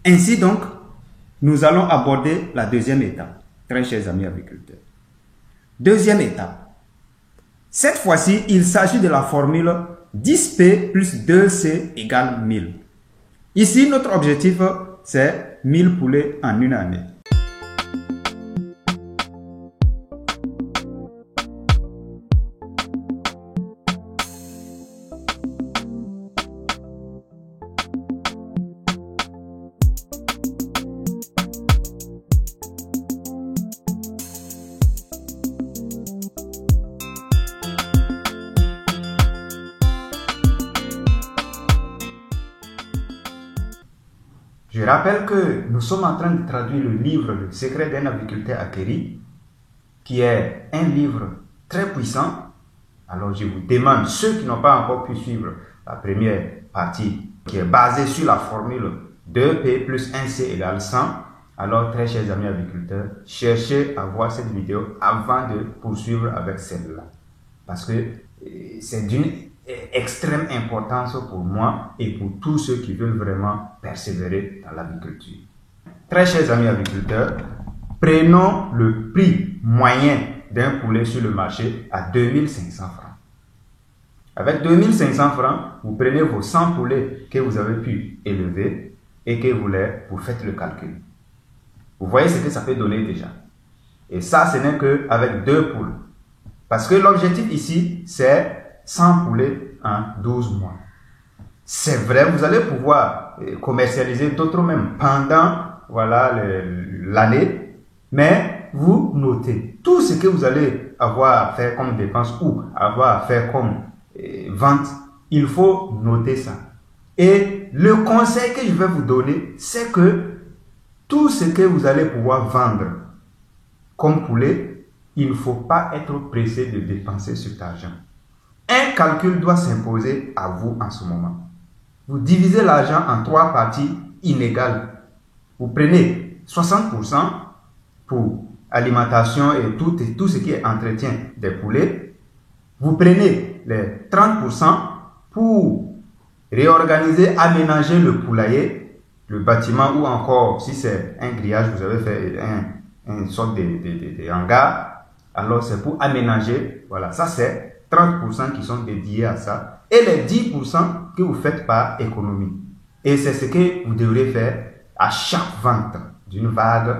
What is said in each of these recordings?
Ainsi donc, nous allons aborder la deuxième étape, très chers amis agriculteurs. Deuxième étape. Cette fois-ci, il s'agit de la formule 10P plus 2C égale 1000. Ici, notre objectif, c'est 1000 poulets en une année. Je rappelle que nous sommes en train de traduire le livre Le secret d'un agriculteur acquéri, qui est un livre très puissant. Alors je vous demande, ceux qui n'ont pas encore pu suivre la première partie, qui est basée sur la formule 2P plus 1C égale 100, alors très chers amis agriculteurs, cherchez à voir cette vidéo avant de poursuivre avec celle-là. Parce que c'est d'une extrême importance pour moi et pour tous ceux qui veulent vraiment persévérer dans l'agriculture. Très chers amis agriculteurs, prenons le prix moyen d'un poulet sur le marché à 2500 francs. Avec 2500 francs, vous prenez vos 100 poulets que vous avez pu élever et que vous faites le calcul. Vous voyez ce que ça peut donner déjà. Et ça, ce n'est qu'avec 2 poules. Parce que l'objectif ici, c'est 100 poulets en 12 mois. C'est vrai, vous allez pouvoir commercialiser d'autres même pendant l'année, mais vous notez tout ce que vous allez avoir à faire comme dépense ou avoir à faire comme vente. Il faut noter ça. Et le conseil que je vais vous donner, c'est que tout ce que vous allez pouvoir vendre comme poulet, il ne faut pas être pressé de dépenser cet argent. Un calcul doit s'imposer à vous en ce moment. Vous divisez l'argent en 3 parties inégales. Vous prenez 60% pour alimentation et tout ce qui est entretien des poulets. Vous prenez les 30% pour réorganiser, aménager le poulailler, le bâtiment ou encore, si c'est un grillage, vous avez fait une sorte de hangar. Alors c'est pour aménager, voilà, ça c'est 30% qui sont dédiés à ça et les 10% que vous faites par économie. Et c'est ce que vous devrez faire à chaque vente d'une vague,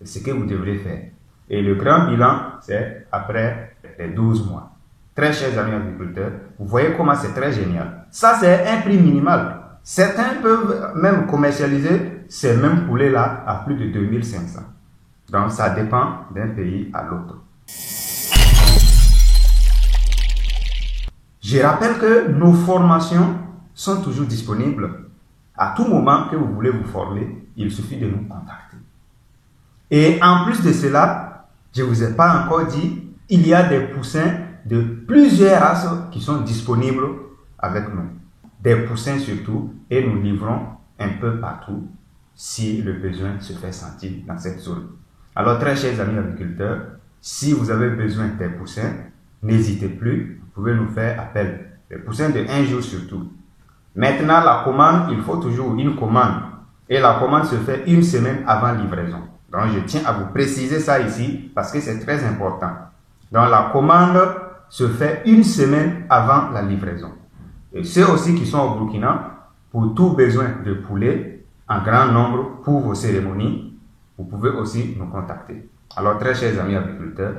c'est ce que vous devrez faire. Et le grand bilan, c'est après les 12 mois. Très chers amis agriculteurs, vous voyez comment c'est très génial. Ça, c'est un prix minimal. Certains peuvent même commercialiser ces mêmes poulets-là à plus de 2500. Donc, ça dépend d'un pays à l'autre. Je rappelle que nos formations sont toujours disponibles. À tout moment que vous voulez vous former, il suffit de nous contacter. Et en plus de cela, je ne vous ai pas encore dit, il y a des poussins de plusieurs races qui sont disponibles avec nous. Des poussins surtout, et nous livrons un peu partout si le besoin se fait sentir dans cette zone. Alors très chers amis agriculteurs, si vous avez besoin des poussins, n'hésitez plus, vous pouvez nous faire appel. Les poussins de 1 jour surtout. Maintenant, la commande, il faut toujours une commande. Et la commande se fait 1 semaine avant livraison. Donc, je tiens à vous préciser ça ici parce que c'est très important. Donc, la commande se fait 1 semaine avant la livraison. Et ceux aussi qui sont au Burkina, pour tout besoin de poulet en grand nombre pour vos cérémonies, vous pouvez aussi nous contacter. Alors, très chers amis agriculteurs,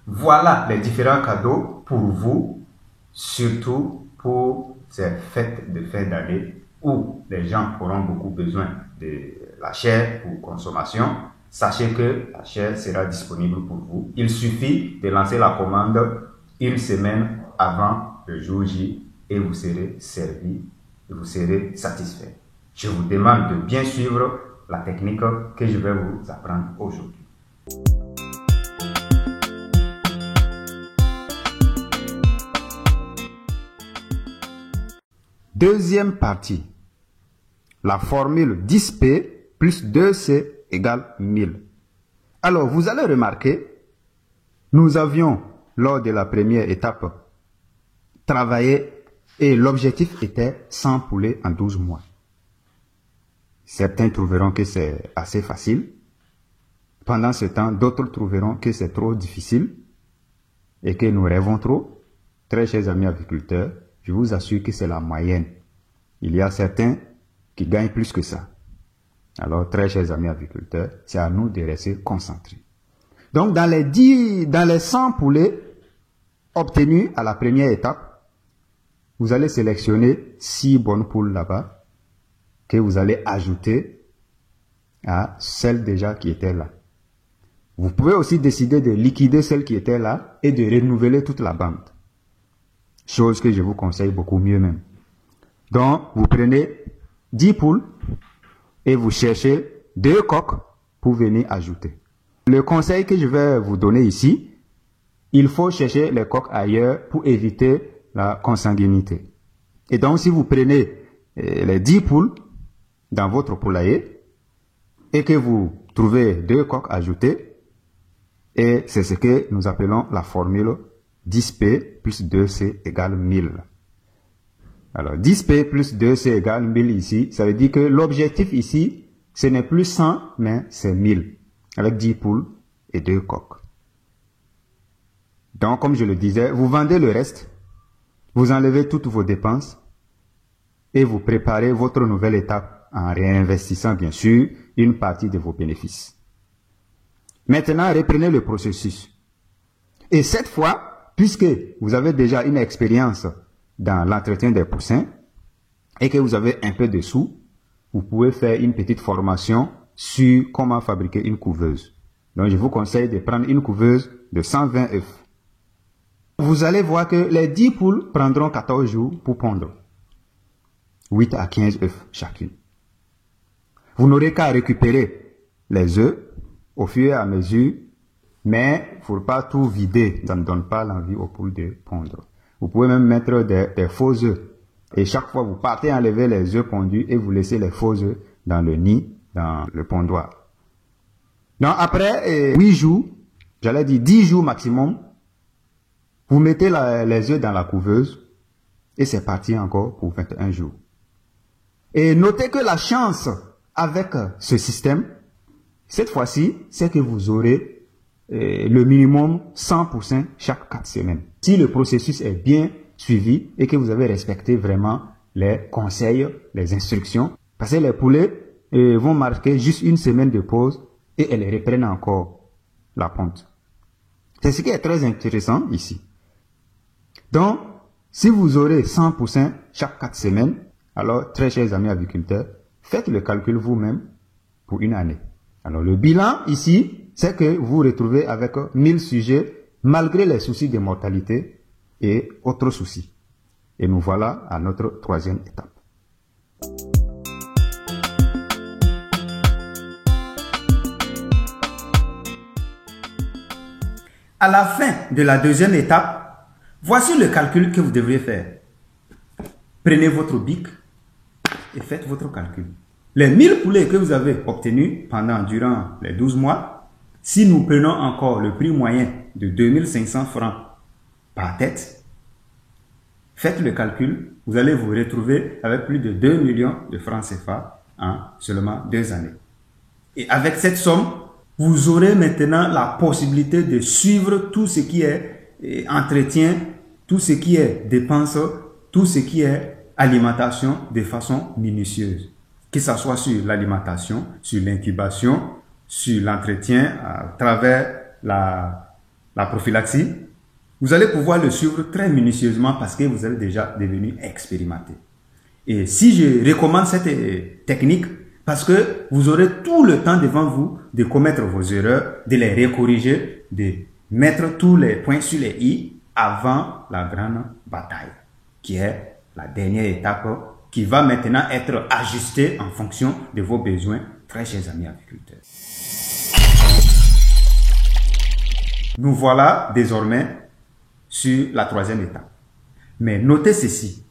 voilà les différents cadeaux pour vous, surtout pour ces fêtes de fin d'année où les gens auront beaucoup besoin de la chair pour consommation. Sachez que la chair sera disponible pour vous. Il suffit de lancer la commande 1 semaine avant le jour J et vous serez servi et vous serez satisfait. Je vous demande de bien suivre la technique que je vais vous apprendre aujourd'hui. Deuxième partie, la formule 10P plus 2C égale 1000. Alors, vous allez remarquer, nous avions, lors de la première étape, travaillé et l'objectif était 100 poulets en 12 mois. Certains trouveront que c'est assez facile. Pendant ce temps, d'autres trouveront que c'est trop difficile et que nous rêvons trop. Très chers amis agriculteurs, je vous assure que c'est la moyenne. Il y a certains qui gagnent plus que ça. Alors, très chers amis agriculteurs, c'est à nous de rester concentrés. Donc, dans les 100 poulets obtenus à la première étape, vous allez sélectionner 6 bonnes poules là-bas que vous allez ajouter à celles déjà qui étaient là. Vous pouvez aussi décider de liquider celles qui étaient là et de renouveler toute la bande. Chose que je vous conseille beaucoup mieux même. Donc, vous prenez 10 poules et vous cherchez 2 coqs pour venir ajouter. Le conseil que je vais vous donner ici, il faut chercher les coqs ailleurs pour éviter la consanguinité. Et donc, si vous prenez les 10 poules dans votre poulailler et que vous trouvez 2 coqs ajoutés, et c'est ce que nous appelons la formule 10P plus 2C égale 1000. Alors, 10P plus 2C égale 1000 ici, ça veut dire que l'objectif ici, ce n'est plus 100, mais c'est 1000, avec 10 poules et 2 coqs. Donc, comme je le disais, vous vendez le reste, vous enlevez toutes vos dépenses et vous préparez votre nouvelle étape en réinvestissant, bien sûr, une partie de vos bénéfices. Maintenant, reprenez le processus. Et cette fois, puisque vous avez déjà une expérience dans l'entretien des poussins et que vous avez un peu de sous, vous pouvez faire une petite formation sur comment fabriquer une couveuse. Donc, je vous conseille de prendre une couveuse de 120 œufs. Vous allez voir que les 10 poules prendront 14 jours pour pondre. 8 à 15 œufs chacune. Vous n'aurez qu'à récupérer les œufs au fur et à mesure, mais il ne faut pas tout vider. Ça ne donne pas l'envie aux poules de pondre. Vous pouvez même mettre des faux œufs. Et chaque fois, vous partez enlever les œufs pondus et vous laissez les faux œufs dans le nid, dans le pondoir. Donc après 8 jours, j'allais dire 10 jours maximum, vous mettez les œufs dans la couveuse et c'est parti encore pour 21 jours. Et notez que la chance avec ce système, cette fois-ci, c'est que vous aurez le minimum 100% chaque 4 semaines. Si le processus est bien suivi et que vous avez respecté vraiment les conseils, les instructions, parce que les poulets vont marquer juste une semaine de pause et elles reprennent encore la ponte. C'est ce qui est très intéressant ici. Donc, si vous aurez 100% chaque 4 semaines, alors, très chers amis agriculteurs, faites le calcul vous-même pour une année. Alors, le bilan ici, c'est que vous vous retrouvez avec 1000 sujets malgré les soucis de mortalité et autres soucis. Et nous voilà à notre troisième étape. À la fin de la deuxième étape, voici le calcul que vous devriez faire. Prenez votre bic et faites votre calcul. Les 1000 poulets que vous avez obtenus durant les 12 mois, si nous prenons encore le prix moyen de 2500 francs par tête, faites le calcul, vous allez vous retrouver avec plus de 2 millions de francs CFA en seulement 2 années. Et avec cette somme, vous aurez maintenant la possibilité de suivre tout ce qui est entretien, tout ce qui est dépenses, tout ce qui est alimentation de façon minutieuse. Que ce soit sur l'alimentation, sur l'incubation, sur l'entretien à travers la prophylaxie, vous allez pouvoir le suivre très minutieusement parce que vous êtes déjà devenu expérimenté. Et si je recommande cette technique, parce que vous aurez tout le temps devant vous de commettre vos erreurs, de les recorriger, de mettre tous les points sur les i avant la grande bataille, qui est la dernière étape qui va maintenant être ajustée en fonction de vos besoins, très chers amis agriculteurs. Nous voilà désormais sur la troisième étape. Mais notez ceci,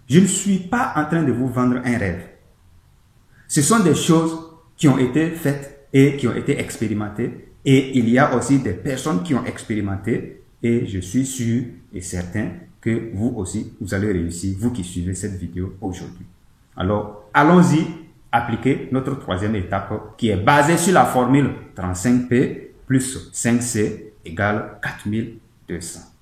je ne suis pas en train de vous vendre un rêve. Ce sont des choses qui ont été faites et qui ont été expérimentées. Et il y a aussi des personnes qui ont expérimenté. Et je suis sûr et certain que vous aussi, vous allez réussir, vous qui suivez cette vidéo aujourd'hui. Alors, allons-y appliquer notre troisième étape qui est basée sur la formule 35P plus 5C égale 4200.